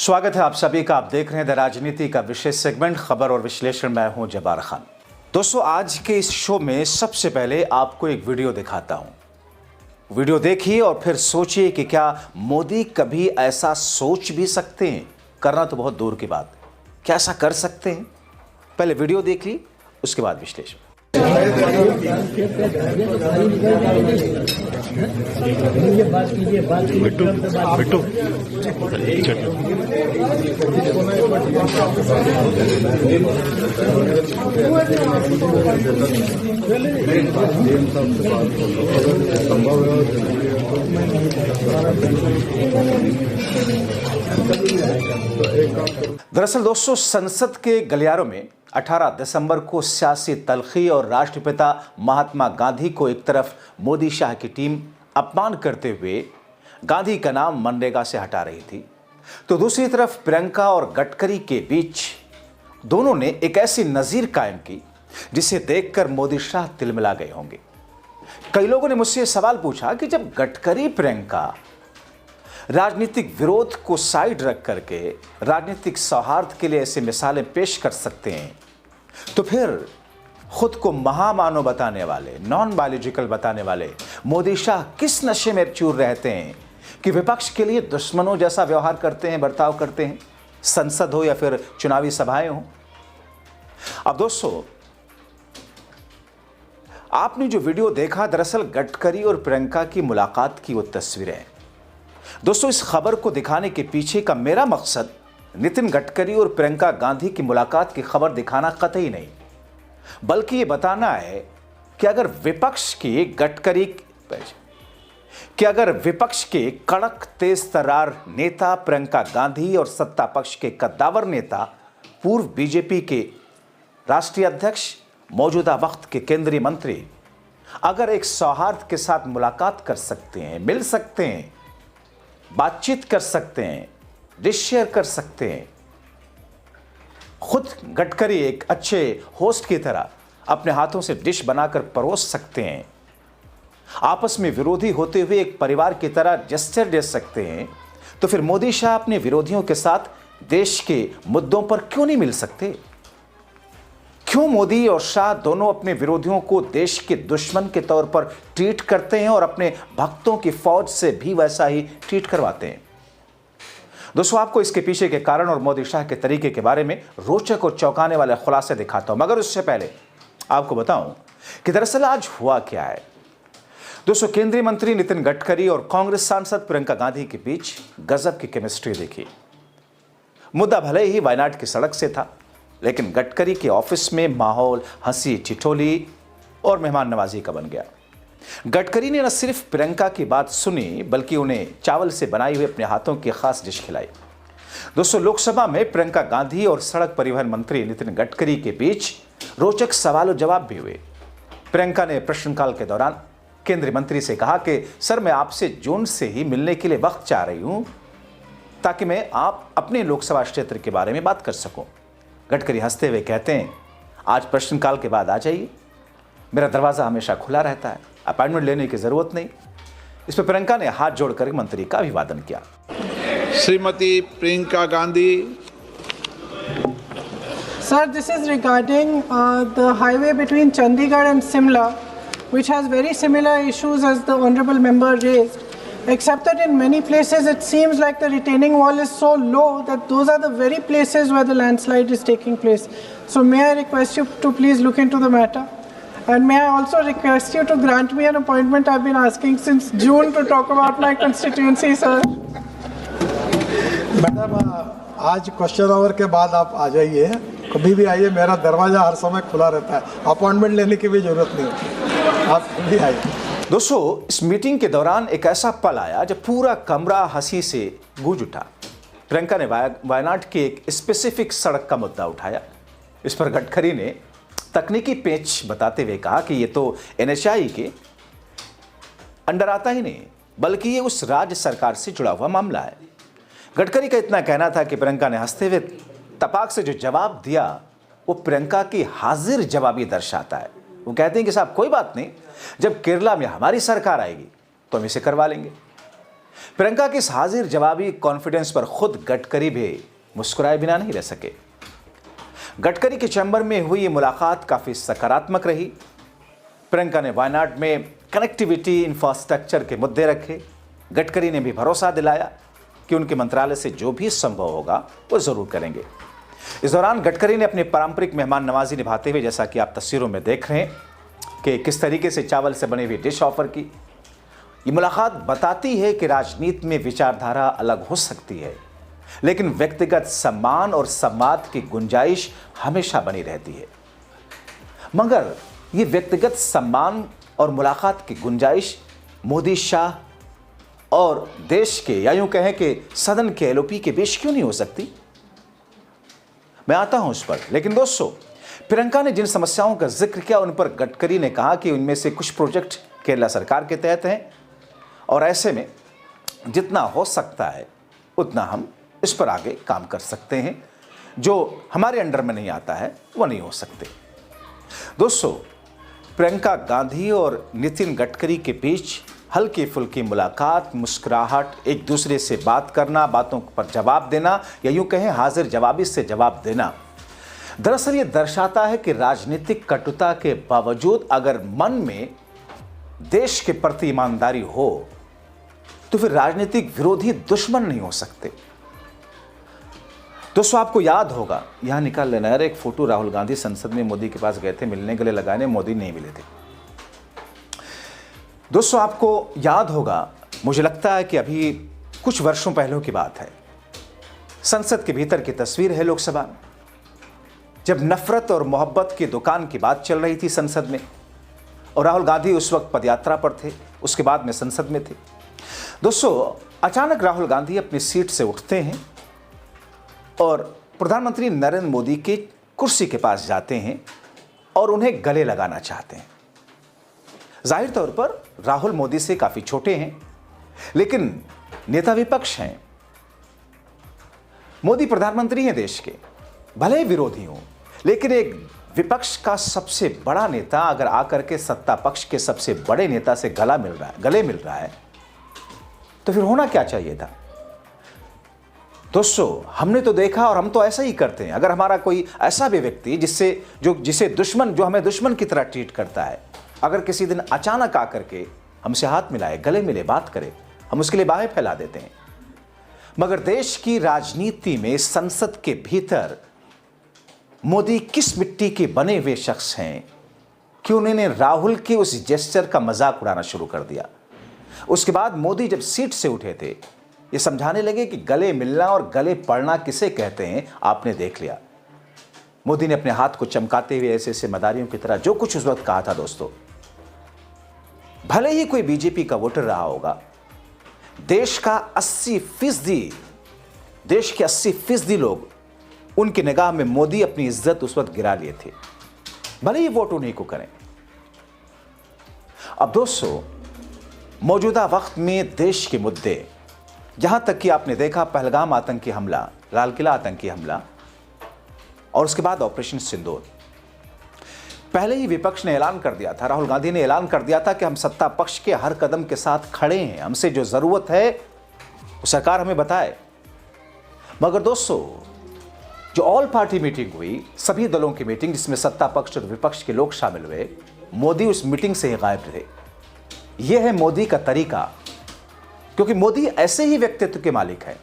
स्वागत है आप सभी का। आप देख रहे हैं द राजनीति का विशेष सेगमेंट खबर और विश्लेषण। मैं हूं जब्बार खान। दोस्तों, आज के इस शो में सबसे पहले आपको एक वीडियो दिखाता हूं। वीडियो देखिए और फिर सोचिए कि क्या मोदी कभी ऐसा सोच भी सकते हैं? करना तो बहुत दूर की बात, क्या ऐसा कर सकते हैं? पहले वीडियो देख ली, उसके बाद विश्लेषण। दरअसल दोस्तों, संसद के गलियारों में 18 दिसंबर को सियासी तलखी और राष्ट्रपिता महात्मा गांधी को एक तरफ मोदी शाह की टीम अपमान करते हुए गांधी का नाम मनरेगा से हटा रही थी, तो दूसरी तरफ प्रियंका और गडकरी के बीच दोनों ने एक ऐसी नजीर कायम की जिसे देखकर मोदी शाह तिलमिला गए होंगे। कई लोगों ने मुझसे सवाल पूछा कि जब गडकरी प्रियंका राजनीतिक विरोध को साइड रख करके राजनीतिक सौहार्द के लिए ऐसी मिसालें पेश कर सकते हैं, तो फिर खुद को महामानव बताने वाले, नॉन बायोलॉजिकल बताने वाले मोदी शाह किस नशे में चूर रहते हैं कि विपक्ष के लिए दुश्मनों जैसा व्यवहार करते हैं, बर्ताव करते हैं, संसद हो या फिर चुनावी सभाएं हो। अब दोस्तों, आपने जो वीडियो देखा, दरअसल गडकरी और प्रियंका की मुलाकात की वो तस्वीरें हैं। दोस्तों, इस खबर को दिखाने के पीछे का मेरा मकसद नितिन गडकरी और प्रियंका गांधी की मुलाकात की खबर दिखाना कतई नहीं, बल्कि ये बताना है कि अगर विपक्ष के कड़क तेज तर्रार नेता प्रियंका गांधी और सत्ता पक्ष के कद्दावर नेता पूर्व बीजेपी के राष्ट्रीय अध्यक्ष, मौजूदा वक्त के केंद्रीय मंत्री अगर एक सौहार्द के साथ मुलाकात कर सकते हैं, मिल सकते हैं, बातचीत कर सकते हैं, डिश शेयर कर सकते हैं, खुद गडकरी एक अच्छे होस्ट की तरह अपने हाथों से डिश बनाकर परोस सकते हैं, आपस में विरोधी होते हुए एक परिवार की तरह जेस्चर दे सकते हैं, तो फिर मोदी शाह अपने विरोधियों के साथ देश के मुद्दों पर क्यों नहीं मिल सकते? क्यों मोदी और शाह दोनों अपने विरोधियों को देश के दुश्मन के तौर पर ट्रीट करते हैं और अपने भक्तों की फौज से भी वैसा ही ट्रीट करवाते हैं? दोस्तों, आपको इसके पीछे के कारण और मोदी शाह के तरीके के बारे में रोचक और चौंकाने वाले खुलासे दिखाता हूं, मगर उससे पहले आपको बताऊं कि दरअसल आज हुआ क्या है। दोस्तों, केंद्रीय मंत्री नितिन गडकरी और कांग्रेस सांसद प्रियंका गांधी के बीच गजब की केमिस्ट्री देखी। मुद्दा भले ही वायनाड की सड़क से था, लेकिन गडकरी के ऑफिस में माहौल हंसी ठिठोली और मेहमान नवाजी का बन गया। गडकरी ने न सिर्फ प्रियंका की बात सुनी, बल्कि उन्हें चावल से बनाई हुई अपने हाथों की खास डिश खिलाई। दोस्तों, लोकसभा में प्रियंका गांधी और सड़क परिवहन मंत्री नितिन गडकरी के बीच रोचक सवाल और जवाब भी हुए। प्रियंका ने प्रश्नकाल के दौरान केंद्रीय मंत्री से कहा कि सर, मैं आपसे जून से ही मिलने के लिए वक्त चाह रही हूं, ताकि मैं आप अपने लोकसभा क्षेत्र के बारे में बात कर सकूं। गडकरी हंसते हुए कहते हैं, आज प्रश्नकाल के बाद आ जाइए, मेरा दरवाजा हमेशा खुला रहता है, अपॉइंटमेंट लेने की जरूरत नहीं। इस पर प्रियंका ने हाथ जोड़कर मंत्री का अभिवादन किया। Shrimati Priyanka Gandhi. Sir, this is regarding the highway between Chandigarh and Simla, which has very similar issues as the honorable member raised, except that in many places it seems like the retaining wall is so low that those are the very places where the landslide is taking place. So may I request you to please look into the matter? And may I also request you to grant me an appointment? I've been asking since June to talk about my constituency, sir. Madam, आज question our के बाद आप आ जाइए, कभी भी आइए, मेरा दरवाज़ा हर समय खुला रहता है, अपॉइंटमेंट लेने की भी जरूरत नहीं होती, आप कभी आइए। दोस्तों, इस मीटिंग के दौरान एक ऐसा पल आया जब पूरा कमरा हंसी से गूंज उठा। प्रियंका ने वायनाड की एक स्पेसिफिक सड़क का मुद्दा उठाया। इस पर गडकरी ने तकनीकी पेच बताते हुए कहा कि ये तो NHAI के अंडर आता ही नहीं, बल्कि ये उस राज्य सरकार से जुड़ा हुआ मामला है। गडकरी का इतना कहना था कि प्रियंका ने हंसते हुए तपाक से जो जवाब दिया, वो प्रियंका की हाजिर जवाबी दर्शाता है। वो कहते हैं कि साहब, कोई बात नहीं, जब केरला में हमारी सरकार आएगी तो हम इसे करवा लेंगे। प्रियंका की इस हाजिर जवाबी कॉन्फिडेंस पर खुद गडकरी भी मुस्कुराए बिना नहीं रह सके। गडकरी के चैम्बर में हुई ये मुलाकात काफी सकारात्मक रही। प्रियंका ने वायनाड में कनेक्टिविटी इंफ्रास्ट्रक्चर के मुद्दे रखे। गडकरी ने भी भरोसा दिलाया कि उनके मंत्रालय से जो भी संभव होगा वो जरूर करेंगे। इस दौरान गडकरी ने अपनी पारंपरिक मेहमान नवाजी निभाते हुए, जैसा कि आप तस्वीरों में देख रहे हैं कि किस तरीके से चावल से बनी हुई डिश ऑफर की। ये मुलाकात बताती है कि राजनीति में विचारधारा अलग हो सकती है, लेकिन व्यक्तिगत सम्मान और संवाद की गुंजाइश हमेशा बनी रहती है। मगर ये व्यक्तिगत सम्मान और मुलाकात की गुंजाइश मोदी शाह और देश के, या यूं कहें कि सदन के एलओपी के बीच क्यों नहीं हो सकती? मैं आता हूं उस पर। लेकिन दोस्तों, प्रियंका ने जिन समस्याओं का जिक्र किया उन पर गडकरी ने कहा कि उनमें से कुछ प्रोजेक्ट केरला सरकार के तहत हैं और ऐसे में जितना हो सकता है उतना हम इस पर आगे काम कर सकते हैं। जो हमारे अंडर में नहीं आता है वो नहीं हो सकते। दोस्तों, प्रियंका गांधी और नितिन गडकरी के बीच हल्की फुल्की मुलाकात, मुस्कुराहट, एक दूसरे से बात करना, बातों पर जवाब देना, या यूं कहें हाजिर जवाबी से जवाब देना, दरअसल ये दर्शाता है कि राजनीतिक कटुता के बावजूद अगर मन में देश के प्रति ईमानदारी हो तो फिर राजनीतिक विरोधी दुश्मन नहीं हो सकते। दोस्तों, आपको याद होगा, यहां निकाल लेना यार एक फोटो, राहुल गांधी संसद में मोदी के पास गए थे, मिलने गले लगाने, मोदी नहीं मिले थे। दोस्तों, आपको याद होगा, मुझे लगता है कि अभी कुछ वर्षों पहले की बात है, संसद के भीतर की तस्वीर है लोकसभा में, जब नफरत और मोहब्बत की दुकान की बात चल रही थी संसद में, और राहुल गांधी उस वक्त पदयात्रा पर थे, उसके बाद में संसद में थे। दोस्तों, अचानक राहुल गांधी अपनी सीट से उठते हैं और प्रधानमंत्री नरेंद्र मोदी की कुर्सी के पास जाते हैं और उन्हें गले लगाना चाहते हैं। जाहिर तौर पर राहुल मोदी से काफी छोटे हैं, लेकिन नेता विपक्ष हैं। मोदी प्रधानमंत्री हैं देश के, भले ही विरोधी हों, लेकिन एक विपक्ष का सबसे बड़ा नेता अगर आकर के सत्ता पक्ष के सबसे बड़े नेता से गले मिल रहा है तो फिर होना क्या चाहिए था? दोस्तों, हमने तो देखा और हम तो ऐसा ही करते हैं। अगर हमारा कोई ऐसा भी व्यक्ति जिसे दुश्मन, जो हमें दुश्मन की तरह ट्रीट करता है, अगर किसी दिन अचानक आकर के हमसे हाथ मिलाए, गले मिले, बात करे, हम उसके लिए बाहें फैला देते हैं। मगर देश की राजनीति में संसद के भीतर मोदी किस मिट्टी के बने हुए शख्स हैं कि उन्होंने राहुल के उस जेस्चर का मजाक उड़ाना शुरू कर दिया। उसके बाद मोदी जब सीट से उठे थे, ये समझाने लगे कि गले मिलना और गले पड़ना किसे कहते हैं, आपने देख लिया। मोदी ने अपने हाथ को चमकाते हुए ऐसे ऐसे मदारियों की तरह जो कुछ उस वक्त कहा था, दोस्तों, भले ही कोई बीजेपी का वोटर रहा होगा, देश के 80% लोग उनकी निगाह में मोदी अपनी इज्जत उस वक्त गिरा लिए थे, भले ही वोट उन्हीं को करें। अब दोस्तों, मौजूदा वक्त में देश के मुद्दे, यहां तक कि आपने देखा पहलगाम आतंकी हमला, लाल किला आतंकी हमला और उसके बाद ऑपरेशन सिंदूर, पहले ही विपक्ष ने ऐलान कर दिया था, राहुल गांधी ने ऐलान कर दिया था कि हम सत्ता पक्ष के हर कदम के साथ खड़े हैं, हमसे जो जरूरत है वो सरकार हमें बताए। मगर दोस्तों, जो ऑल पार्टी मीटिंग हुई, सभी दलों की मीटिंग जिसमें सत्ता पक्ष और विपक्ष के लोग शामिल हुए, मोदी उस मीटिंग से ही गायब थे। यह है मोदी का तरीका, क्योंकि मोदी ऐसे ही व्यक्तित्व के मालिक हैं।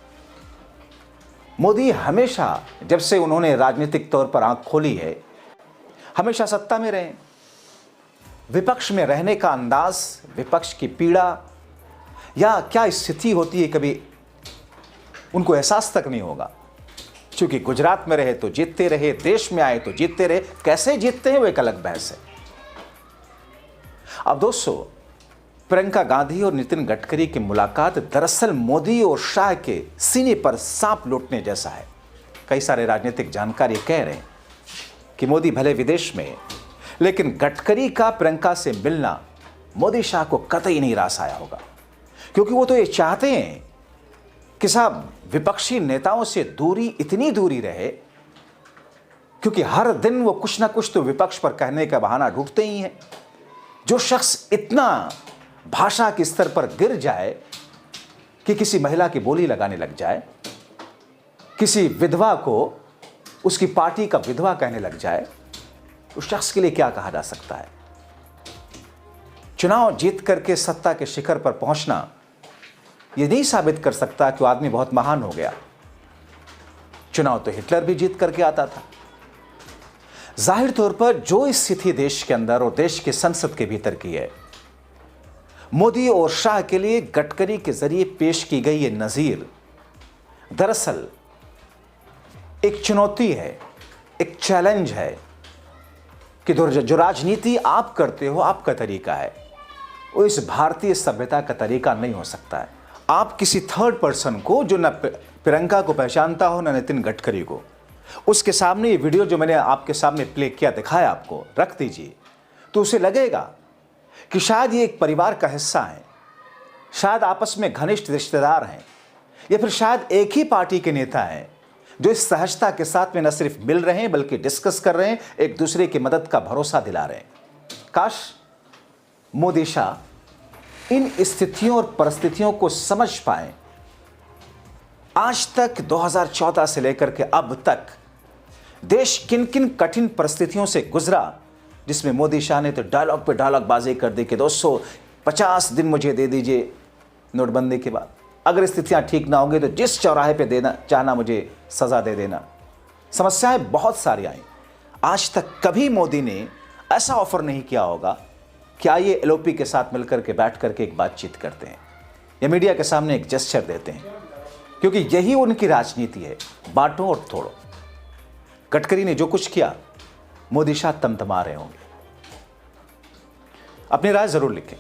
मोदी हमेशा, जब से उन्होंने राजनीतिक तौर पर आंख खोली है, हमेशा सत्ता में रहे। विपक्ष में रहने का अंदाज, विपक्ष की पीड़ा या क्या स्थिति होती है, कभी उनको एहसास तक नहीं होगा। क्योंकि गुजरात में रहे तो जीतते रहे, देश में आए तो जीतते रहे, कैसे जीतते हैं वो एक अलग बहस है। अब दोस्तों, प्रियंका गांधी और नितिन गडकरी की मुलाकात दरअसल मोदी और शाह के सीने पर सांप लौटने जैसा है। कई सारे राजनीतिक जानकार ये कह रहे हैं कि मोदी भले विदेश में, लेकिन गडकरी का प्रियंका से मिलना मोदी शाह को कतई नहीं रास आया होगा, क्योंकि वो तो ये चाहते हैं कि साहब विपक्षी नेताओं से दूरी, इतनी दूरी रहे, क्योंकि हर दिन वो कुछ ना कुछ तो विपक्ष पर कहने का बहाना ढूंढते ही हैं। जो शख्स इतना भाषा के स्तर पर गिर जाए कि किसी महिला की बोली लगाने लग जाए, किसी विधवा को उसकी पार्टी का विधवा कहने लग जाए, उस शख्स के लिए क्या कहा जा सकता है? चुनाव जीत करके सत्ता के शिखर पर पहुंचना यह नहीं साबित कर सकता कि वो आदमी बहुत महान हो गया। चुनाव तो हिटलर भी जीत करके आता था। जाहिर तौर पर जो स्थिति देश के अंदर और देश की संसद के भीतर की है, मोदी और शाह के लिए गडकरी के जरिए पेश की गई ये नजीर दरअसल एक चुनौती है, एक चैलेंज है कि जो राजनीति आप करते हो, आपका तरीका है, वो इस भारतीय सभ्यता का तरीका नहीं हो सकता है। आप किसी थर्ड पर्सन को, जो न प्रियंका को पहचानता हो न नितिन गडकरी को, उसके सामने ये वीडियो जो मैंने आपके सामने प्ले किया, दिखाया आपको, रख दीजिए, तो उसे लगेगा कि शायद ये एक परिवार का हिस्सा है, शायद आपस में घनिष्ठ रिश्तेदार हैं, या फिर शायद एक ही पार्टी के नेता हैं जो इस सहजता के साथ में न सिर्फ मिल रहे हैं बल्कि डिस्कस कर रहे हैं, एक दूसरे की मदद का भरोसा दिला रहे हैं। काश मोदी शाह इन स्थितियों और परिस्थितियों को समझ पाए। आज तक 2014 से लेकर के अब तक देश किन किन कठिन परिस्थितियों से गुजरा, जिसमें मोदी शाह ने तो डायलॉग पे डायलॉग बाजी कर दी कि 250 दिन मुझे दे दीजिए नोटबंदी के बाद, अगर स्थितियां ठीक ना होंगी तो जिस चौराहे पे देना चाहना मुझे सजा दे देना। समस्याएं बहुत सारी आई। आज तक कभी मोदी ने ऐसा ऑफर नहीं किया होगा कि आइए एलओपी के साथ मिलकर के बैठ करके एक बातचीत करते हैं या मीडिया के सामने एक जेस्चर देते हैं, क्योंकि यही उनकी राजनीति है, बांटो और तोड़ो। गडकरी ने जो कुछ किया, मोदी शाह तमतमा रहे होंगे। अपनी राय जरूर लिखें।